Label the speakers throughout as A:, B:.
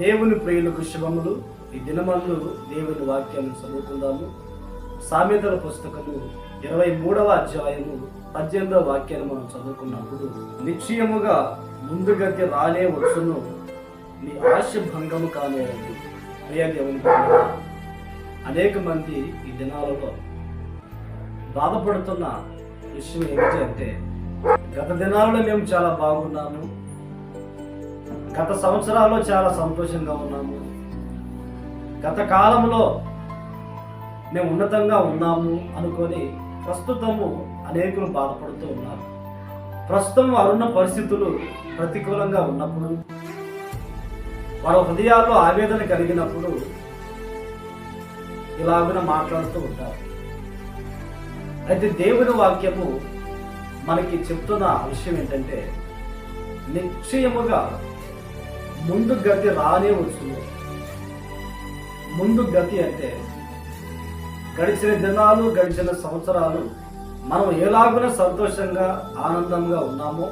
A: దేవుని ప్రియులకు శుభములు. ఈ దినమందు దేవుని వాక్యాన్ని చదువుకుందాము. సామెతల పుస్తకము 23వ అధ్యాయము 18వ వాక్యాన్ని మనం చదువుకున్నప్పుడు, నిశ్చయముగా ముందుగతి రానే వచ్చును, నీ ఆశ భంగము కానేది. ప్రియ దేవుని బిడ్డలారా, అనేక మంది ఈ దినాలలో బాధపడుతున్న విషయం ఏమిటి అంటే, గత దినాలలో మేము చాలా బాగున్నాము, గత సంవత్సరాల్లో చాలా సంతోషంగా ఉన్నాము, గత కాలంలో మేము ఉన్నతంగా ఉన్నాము అనుకొని ప్రస్తుతము అనేకులు బాధపడుతూ ఉన్నారు. ప్రస్తుతం వారున్న పరిస్థితులు ప్రతికూలంగా ఉన్నప్పుడు, వారి హృదయాల్లో ఆవేదన కలిగినప్పుడు ఇలాగున మాట్లాడుతూ ఉంటారు. అయితే దేవుని వాక్యము మనకి చెప్తున్న విషయం ఏంటంటే, నిశ్చయముగా ముందు గతి రానే వచ్చును. ముందు గతి అంటే గడిచిన దినాలు, గడిచిన సంవత్సరాలు మనం ఎలాగున సంతోషంగా ఆనందంగా ఉన్నామో,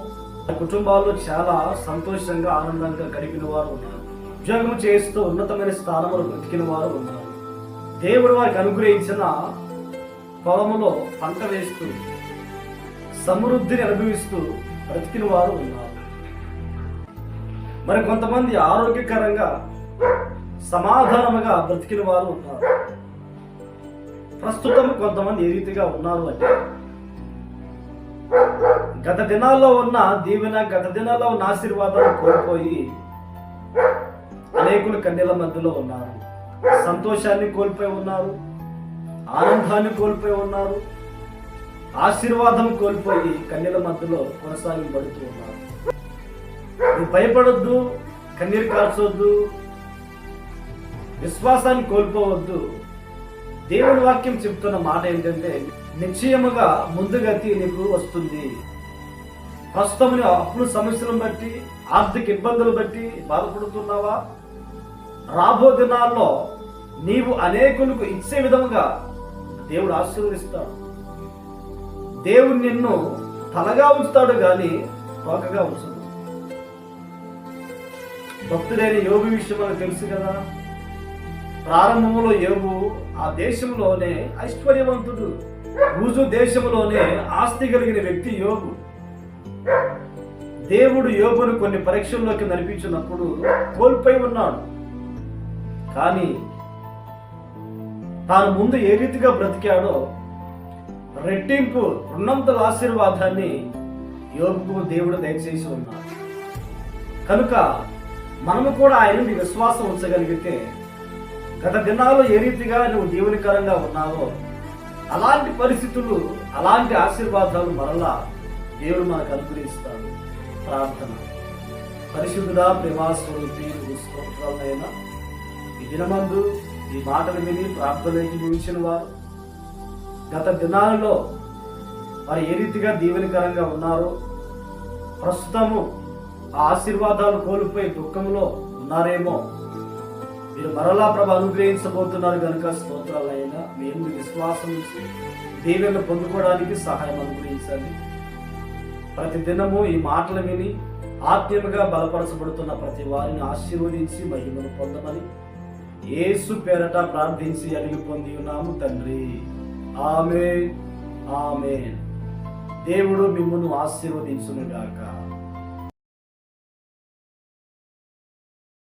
A: కుటుంబాల్లో చాలా సంతోషంగా ఆనందంగా గడిపిన వారు ఉన్నారు. ఉద్యోగం చేస్తూ ఉన్నతమైన స్థానంలో బ్రతికిన వారు ఉన్నారు. దేవుడు వారికి అనుగ్రహించిన పొలములో పంట వేస్తూ సమృద్ధిని అనుభవిస్తూ బ్రతికిన వారు ఉన్నారు. మరి కొంతమంది ఆరోగ్యకరంగా సమాధానముగా బ్రతికిన వారు ఉన్నారు. ప్రస్తుతం కొంతమంది ఏ రీతిగా ఉన్నారు అంటే, గత దినాల్లో ఉన్న దీవెన, గత దినాల్లో ఉన్న ఆశీర్వాదాలు కోల్పోయి అనేకులు కన్నీళ్ల మధ్యలో ఉన్నారు. సంతోషాన్ని కోల్పోయి ఉన్నారు, ఆనందాన్ని కోల్పోయి ఉన్నారు, ఆశీర్వాదం కోల్పోయి కన్నీళ్ల మధ్యలో కొనసాగింపడుతూ ఉన్నారు. నువ్వు భయపడొద్దు, కన్నీరు కార్చొద్దు, విశ్వాసాన్ని కోల్పోవద్దు. దేవుని వాక్యం చెప్తున్న మాట ఏంటంటే, నిశ్చయముగా ముందుగతి నీకు వస్తుంది. ప్రస్తుతం అప్పుల సమస్యలను బట్టి, ఆర్థిక ఇబ్బందులు బట్టి బాధపడుతున్నావా? రాబో దినాల్లో నీవు అనేకులకు ఇచ్చే విధముగా దేవుడు ఆశీర్వదిస్తాడు. దేవుడు నిన్ను తలగా ఉంచుతాడు కానీ తోకగా ఉంచడు. భక్తుడైన యోబు విషయం మనకు తెలుసు కదా. ప్రారంభంలో యోబు ఆ దేశంలోనే ఐశ్వర్యవంతుడు, ఊజు దేశంలోనే ఆస్తి కలిగిన వ్యక్తి యోబు. దేవుడు యోబును కొన్ని పరీక్షల్లోకి నడిపించినప్పుడు కోల్పోయి ఉన్నాడు. కానీ తాను ముందు ఏ రీతిగా బ్రతికాడో రెట్టింపు రెండంతల ఆశీర్వాదాన్ని యోబుకు దేవుడు దయచేసి ఉన్నాడు. కనుక మనము కూడా ఆయన విశ్వాసం ఉంచగలిగితే, గత దినాల్లో ఏ రీతిగా నువ్వు దేవునికరంగా ఉన్నావో అలాంటి పరిస్థితులు, అలాంటి ఆశీర్వాదాలు మరలా దేవుడు మనకు అనుగ్రహిస్తాడు. ప్రార్థన. పరిశుద్ధుడా, ప్రేమాస్వరూపి, స్తోత్రాలైనా ఈ దినమందు ఈ మాటలు విని ప్రార్థనకి ముగించిన వారు, గత దినాలలో వారు ఏ రీతిగా దీవెనకరంగా ఉన్నారో, ప్రస్తుతము ఆ ఆశీర్వాదాలు కోల్పోయి దుఃఖంలో ఉన్నారేమో, మీరు మరలా ప్రభు అనుగ్రహించబోతున్నారు కనుక స్తోత్రాలైనా మేము విశ్వాసం ఇచ్చి దీవెనలు పొందుకోవడానికి సహాయం అనుగ్రహించండి. ప్రతి దినము ఈ మాటలు విని ఆత్మీయంగా బలపరచబడుతున్న ప్రతి వారిని ఆశీర్వదించి మహిమను పొందమని యేసు పేరట ప్రార్థించి అడిగి పొంది ఉన్నాము తండ్రి. ఆమేన్, ఆమేన్. దేవుడు మిమ్మును ఆశీర్వదించును గాక.